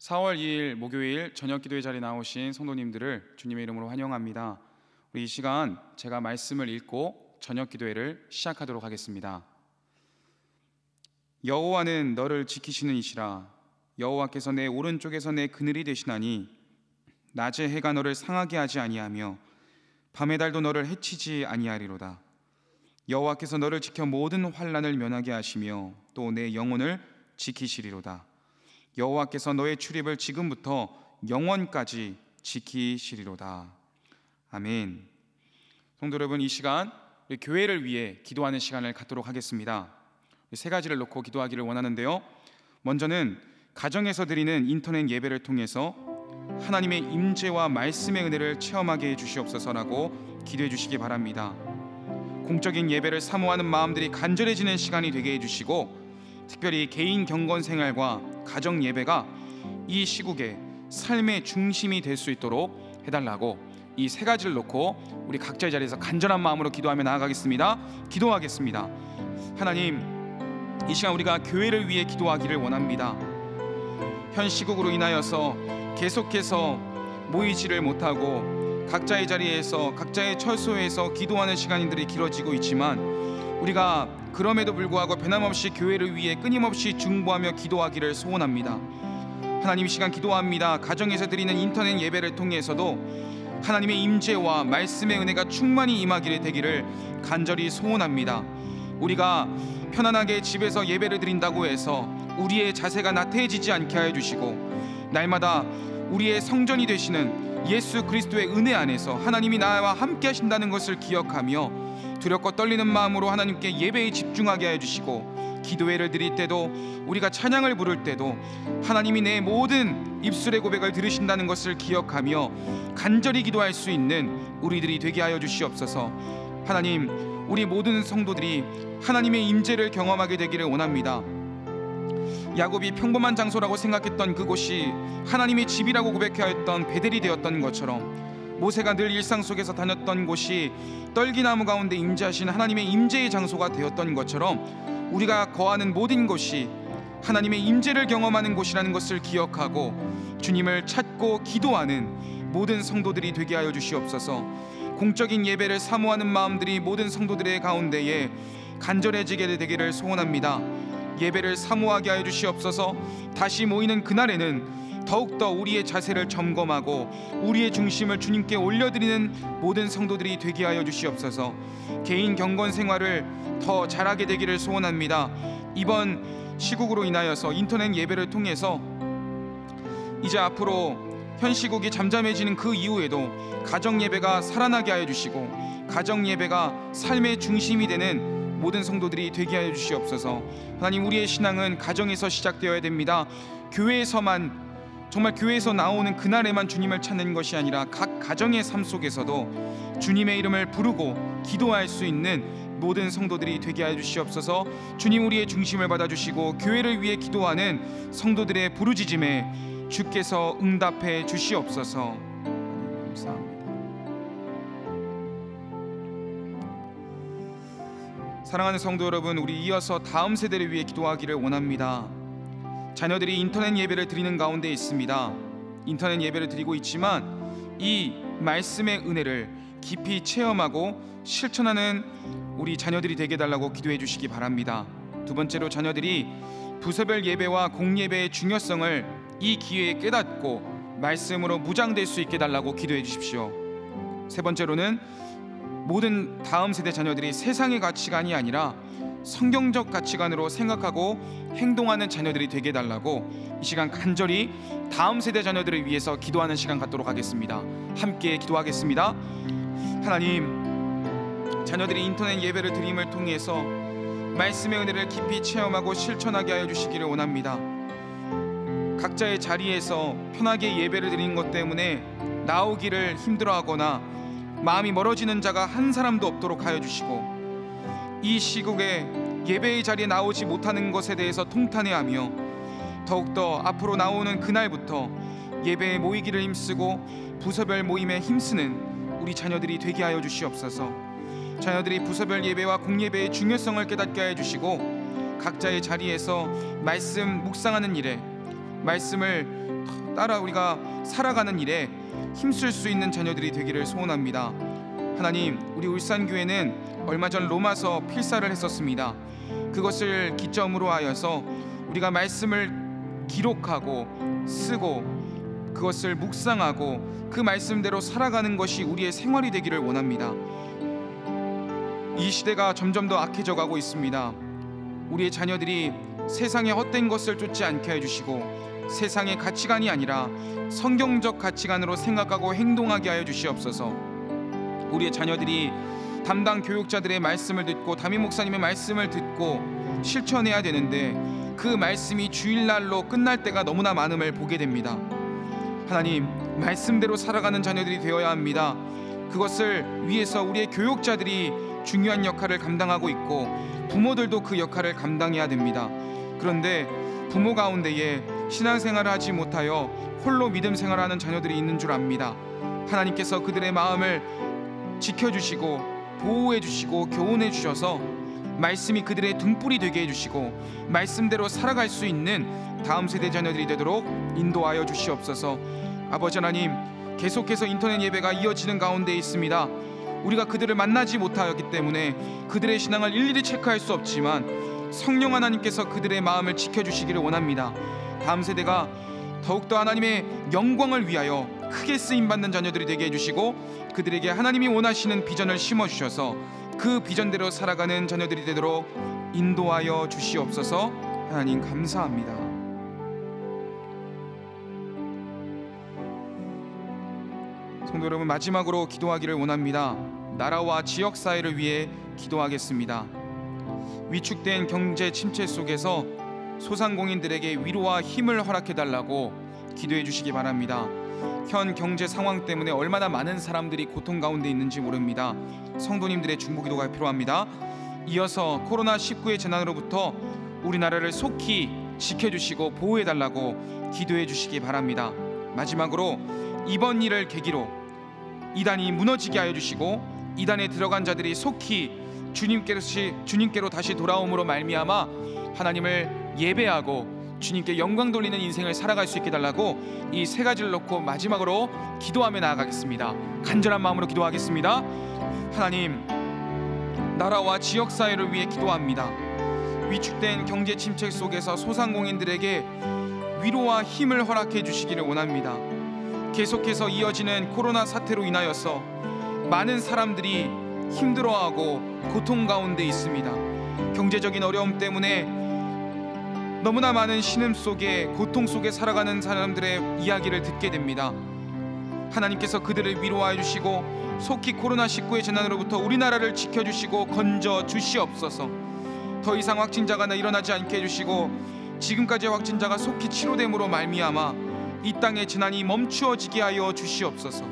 4월 2일 목요일 저녁 기도회 자리에 나오신 성도님들을 주님의 이름으로 환영합니다. 우리 이 시간 제가 말씀을 읽고 저녁 기도회를 시작하도록 하겠습니다. 여호와는 너를 지키시는 이시라. 여호와께서 내 오른쪽에서 내 그늘이 되시나니 낮에 해가 너를 상하게 하지 아니하며 밤의 달도 너를 해치지 아니하리로다. 여호와께서 너를 지켜 모든 환난을 면하게 하시며 또 내 영혼을 지키시리로다. 여호와께서 너의 출입을 지금부터 영원까지 지키시리로다. 아멘. 성도 여러분, 이 시간 우리 교회를 위해 기도하는 시간을 갖도록 하겠습니다. 세 가지를 놓고 기도하기를 원하는데요, 먼저는 가정에서 드리는 인터넷 예배를 통해서 하나님의 임재와 말씀의 은혜를 체험하게 해주시옵소서라고 기도해 주시기 바랍니다. 공적인 예배를 사모하는 마음들이 간절해지는 시간이 되게 해주시고, 특별히 개인 경건 생활과 가정 예배가 이 시국의 삶의 중심이 될 수 있도록 해달라고, 이 세 가지를 놓고 우리 각자의 자리에서 간절한 마음으로 기도하며 나아가겠습니다. 기도하겠습니다. 하나님, 이 시간 우리가 교회를 위해 기도하기를 원합니다. 현 시국으로 인하여서 계속해서 모이지를 못하고 각자의 자리에서 각자의 처소에서 기도하는 시간들이 길어지고 있지만, 우리가 그럼에도 불구하고 변함없이 교회를 위해 끊임없이 중보하며 기도하기를 소원합니다. 하나님, 이 시간 기도합니다. 가정에서 드리는 인터넷 예배를 통해서도 하나님의 임재와 말씀의 은혜가 충만히 임하기를 되기를 간절히 소원합니다. 우리가 편안하게 집에서 예배를 드린다고 해서 우리의 자세가 나태해지지 않게 하여 주시고, 날마다 우리의 성전이 되시는 예수 그리스도의 은혜 안에서 하나님이 나와 함께 하신다는 것을 기억하며 두렵고 떨리는 마음으로 하나님께 예배에 집중하게 하여 주시고, 기도회를 드릴 때도 우리가 찬양을 부를 때도 하나님이 내 모든 입술의 고백을 들으신다는 것을 기억하며 간절히 기도할 수 있는 우리들이 되게 하여 주시옵소서. 하나님, 우리 모든 성도들이 하나님의 임재를 경험하게 되기를 원합니다. 야곱이 평범한 장소라고 생각했던 그곳이 하나님의 집이라고 고백하였던 베델이 되었던 것처럼, 모세가 늘 일상 속에서 다녔던 곳이 떨기나무 가운데 임재하신 하나님의 임재의 장소가 되었던 것처럼, 우리가 거하는 모든 곳이 하나님의 임재를 경험하는 곳이라는 것을 기억하고 주님을 찾고 기도하는 모든 성도들이 되게 하여 주시옵소서. 공적인 예배를 사모하는 마음들이 모든 성도들의 가운데에 간절해지게 되기를 소원합니다. 예배를 사모하게 하여 주시옵소서. 다시 모이는 그날에는 더욱더 우리의 자세를 점검하고 우리의 중심을 주님께 올려드리는 모든 성도들이 되게 하여 주시옵소서. 개인 경건 생활을 더 잘하게 되기를 소원합니다. 이번 시국으로 인하여서 인터넷 예배를 통해서 이제 앞으로 현 시국이 잠잠해지는 그 이후에도 가정 예배가 살아나게 하여 주시고, 가정 예배가 삶의 중심이 되는 모든 성도들이 되게 하여 주시옵소서. 하나님, 우리의 신앙은 가정에서 시작되어야 됩니다. 교회에서만, 정말 교회에서 나오는 그날에만 주님을 찾는 것이 아니라 각 가정의 삶 속에서도 주님의 이름을 부르고 기도할 수 있는 모든 성도들이 되게 하여 주시옵소서. 주님, 우리의 중심을 받아주시고 교회를 위해 기도하는 성도들의 부르짖음에 주께서 응답해 주시옵소서. 감사합니다. 사랑하는 성도 여러분, 우리 이어서 다음 세대를 위해 기도하기를 원합니다. 자녀들이 인터넷 예배를 드리는 가운데 있습니다. 인터넷 예배를 드리고 있지만 이 말씀의 은혜를 깊이 체험하고 실천하는 우리 자녀들이 되게 해달라고 기도해 주시기 바랍니다. 두 번째로, 자녀들이 부서별 예배와 공예배의 중요성을 이 기회에 깨닫고 말씀으로 무장될 수 있게 해달라고 기도해 주십시오. 세 번째로는, 모든 다음 세대 자녀들이 세상의 가치관이 아니라 성경적 가치관으로 생각하고 행동하는 자녀들이 되게 해달라고 이 시간 간절히 다음 세대 자녀들을 위해서 기도하는 시간 갖도록 하겠습니다. 함께 기도하겠습니다. 하나님, 자녀들이 인터넷 예배를 드림을 통해서 말씀의 은혜를 깊이 체험하고 실천하게 하여 주시기를 원합니다. 각자의 자리에서 편하게 예배를 드리는 것 때문에 나오기를 힘들어하거나 마음이 멀어지는 자가 한 사람도 없도록 하여 주시고, 이 시국에 예배의 자리에 나오지 못하는 것에 대해서 통탄해하며 더욱더 앞으로 나오는 그날부터 예배에 모이기를 힘쓰고 부서별 모임에 힘쓰는 우리 자녀들이 되게 하여 주시옵소서. 자녀들이 부서별 예배와 공예배의 중요성을 깨닫게 하여 주시고, 각자의 자리에서 말씀 묵상하는 일에 말씀을 따라 우리가 살아가는 일에 힘쓸 수 있는 자녀들이 되기를 소원합니다. 하나님, 우리 울산교회는 얼마 전 로마서 필사를 했었습니다. 그것을 기점으로 하여서 우리가 말씀을 기록하고 쓰고 그것을 묵상하고 그 말씀대로 살아가는 것이 우리의 생활이 되기를 원합니다. 이 시대가 점점 더 악해져 가고 있습니다. 우리의 자녀들이 세상의 헛된 것을 쫓지 않게 해주시고 세상의 가치관이 아니라 성경적 가치관으로 생각하고 행동하게 하여 주시옵소서. 우리의 자녀들이 담당 교육자들의 말씀을 듣고 담임 목사님의 말씀을 듣고 실천해야 되는데 그 말씀이 주일날로 끝날 때가 너무나 많음을 보게 됩니다. 하나님, 말씀대로 살아가는 자녀들이 되어야 합니다. 그것을 위해서 우리의 교육자들이 중요한 역할을 감당하고 있고 부모들도 그 역할을 감당해야 됩니다. 그런데 부모 가운데에 신앙생활을 하지 못하여 홀로 믿음 생활하는 자녀들이 있는 줄 압니다. 하나님께서 그들의 마음을 지켜주시고 보호해 주시고 교훈해 주셔서 말씀이 그들의 등불이 되게 해주시고 말씀대로 살아갈 수 있는 다음 세대 자녀들이 되도록 인도하여 주시옵소서. 아버지 하나님, 계속해서 인터넷 예배가 이어지는 가운데 있습니다. 우리가 그들을 만나지 못하였기 때문에 그들의 신앙을 일일이 체크할 수 없지만 성령 하나님께서 그들의 마음을 지켜주시기를 원합니다. 다음 세대가 더욱더 하나님의 영광을 위하여 크게 쓰임받는 자녀들이 되게 해주시고 그들에게 하나님이 원하시는 비전을 심어주셔서 그 비전대로 살아가는 자녀들이 되도록 인도하여 주시옵소서. 하나님 감사합니다. 성도 여러분, 마지막으로 기도하기를 원합니다. 나라와 지역사회를 위해 기도하겠습니다. 위축된 경제 침체 속에서 소상공인들에게 위로와 힘을 허락해달라고 기도해 주시기 바랍니다. 현 경제 상황 때문에 얼마나 많은 사람들이 고통 가운데 있는지 모릅니다. 성도님들의 중보기도가 필요합니다. 이어서 코로나19의 재난으로부터 우리나라를 속히 지켜주시고 보호해달라고 기도해 주시기 바랍니다. 마지막으로 이번 일을 계기로 이단이 무너지게 하여 주시고 이단에 들어간 자들이 속히 주님께로 다시 돌아옴으로 말미암아 하나님을 예배하고 주님께 영광 돌리는 인생을 살아갈 수 있게 달라고 이 세 가지를 놓고 마지막으로 기도하며 나아가겠습니다. 간절한 마음으로 기도하겠습니다. 하나님, 나라와 지역사회를 위해 기도합니다. 위축된 경제 침체 속에서 소상공인들에게 위로와 힘을 허락해 주시기를 원합니다. 계속해서 이어지는 코로나 사태로 인하여서 많은 사람들이 힘들어하고 고통 가운데 있습니다. 경제적인 어려움 때문에 너무나 많은 신음 속에 고통 속에 살아가는 사람들의 이야기를 듣게 됩니다. 하나님께서 그들을 위로하여 주시고 속히 코로나19의 재난으로부터 우리나라를 지켜주시고 건져 주시옵소서. 더 이상 확진자가 일어나지 않게 해주시고 지금까지의 확진자가 속히 치료됨으로 말미암아 이 땅의 재난이 멈추어지게 하여 주시옵소서.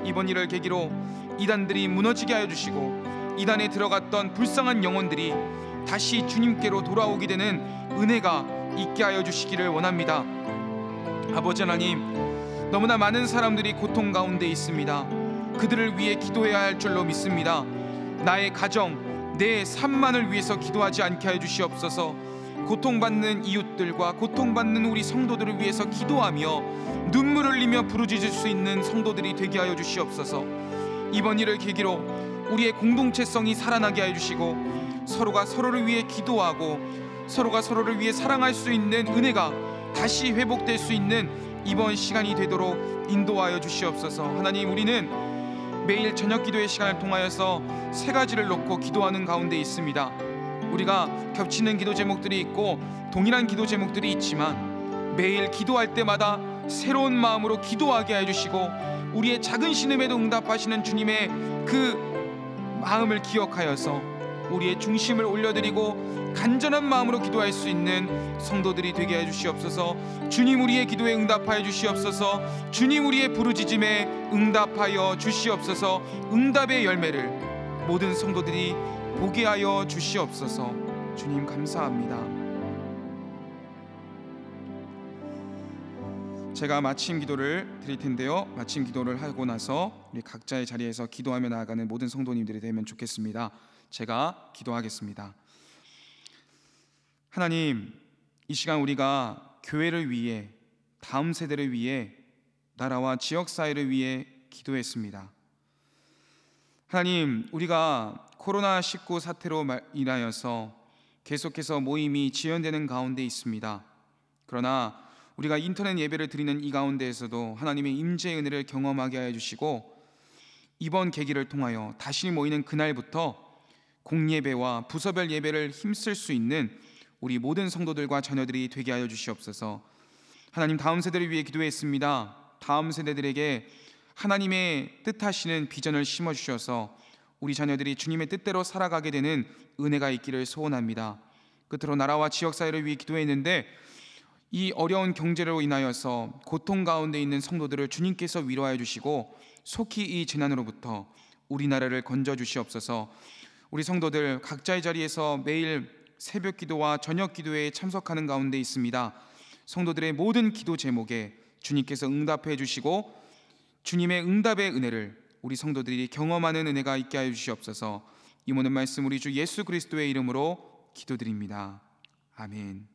이번 일을 계기로 이단들이 무너지게 하여 주시고 이단에 들어갔던 불쌍한 영혼들이 다시 주님께로 돌아오게 되는 은혜가 있게 하여 주시기를 원합니다. 아버지 하나님, 너무나 많은 사람들이 고통 가운데 있습니다. 그들을 위해 기도해야 할 줄로 믿습니다. 나의 가정, 내 삶만을 위해서 기도하지 않게 하여 주시옵소서. 고통받는 이웃들과 고통받는 우리 성도들을 위해서 기도하며 눈물 흘리며 부르짖을 수 있는 성도들이 되게 하여 주시옵소서. 이번 일을 계기로 우리의 공동체성이 살아나게 하여 주시고 서로가 서로를 위해 기도하고 서로가 서로를 위해 사랑할 수 있는 은혜가 다시 회복될 수 있는 이번 시간이 되도록 인도하여 주시옵소서. 하나님, 우리는 매일 저녁 기도의 시간을 통하여서 세 가지를 놓고 기도하는 가운데 있습니다. 우리가 겹치는 기도 제목들이 있고 동일한 기도 제목들이 있지만 매일 기도할 때마다 새로운 마음으로 기도하게 해주시고 우리의 작은 신음에도 응답하시는 주님의 그 마음을 기억하여서 우리의 중심을 올려드리고 간절한 마음으로 기도할 수 있는 성도들이 되게 해주시옵소서. 주님, 우리의 기도에 응답하여 주시옵소서. 주님, 우리의 부르짖음에 응답하여 주시옵소서. 응답의 열매를 모든 성도들이 보게 하여 주시옵소서. 주님 감사합니다. 제가 마침 기도를 드릴 텐데요, 마침 기도를 하고 나서 우리 각자의 자리에서 기도하며 나아가는 모든 성도님들이 되면 좋겠습니다. 제가 기도하겠습니다. 하나님, 이 시간 우리가 교회를 위해 다음 세대를 위해, 나라와 지역 사회를 위해 기도했습니다. 하나님, 우리가 코로나19 사태로 인하여서 계속해서 모임이 지연되는 가운데 있습니다. 그러나 우리가 인터넷 예배를 드리는 이 가운데에서도 하나님의 임재의 은혜를 경험하게 하여 주시고, 이번 계기를 통하여 다시 모이는 그날부터 공예배와 부서별 예배를 힘쓸 수 있는 우리 모든 성도들과 자녀들이 되게 하여 주시옵소서. 하나님, 다음 세대를 위해 기도했습니다. 다음 세대들에게 하나님의 뜻하시는 비전을 심어주셔서 우리 자녀들이 주님의 뜻대로 살아가게 되는 은혜가 있기를 소원합니다. 끝으로 나라와 지역사회를 위해 기도했는데, 이 어려운 경제로 인하여서 고통 가운데 있는 성도들을 주님께서 위로하여 주시고 속히 이 재난으로부터 우리나라를 건져 주시옵소서. 우리 성도들 각자의 자리에서 매일 새벽 기도와 저녁 기도에 참석하는 가운데 있습니다. 성도들의 모든 기도 제목에 주님께서 응답해 주시고 주님의 응답의 은혜를 우리 성도들이 경험하는 은혜가 있게 하여 주시옵소서. 이 모든 말씀 우리 주 예수 그리스도의 이름으로 기도드립니다. 아멘.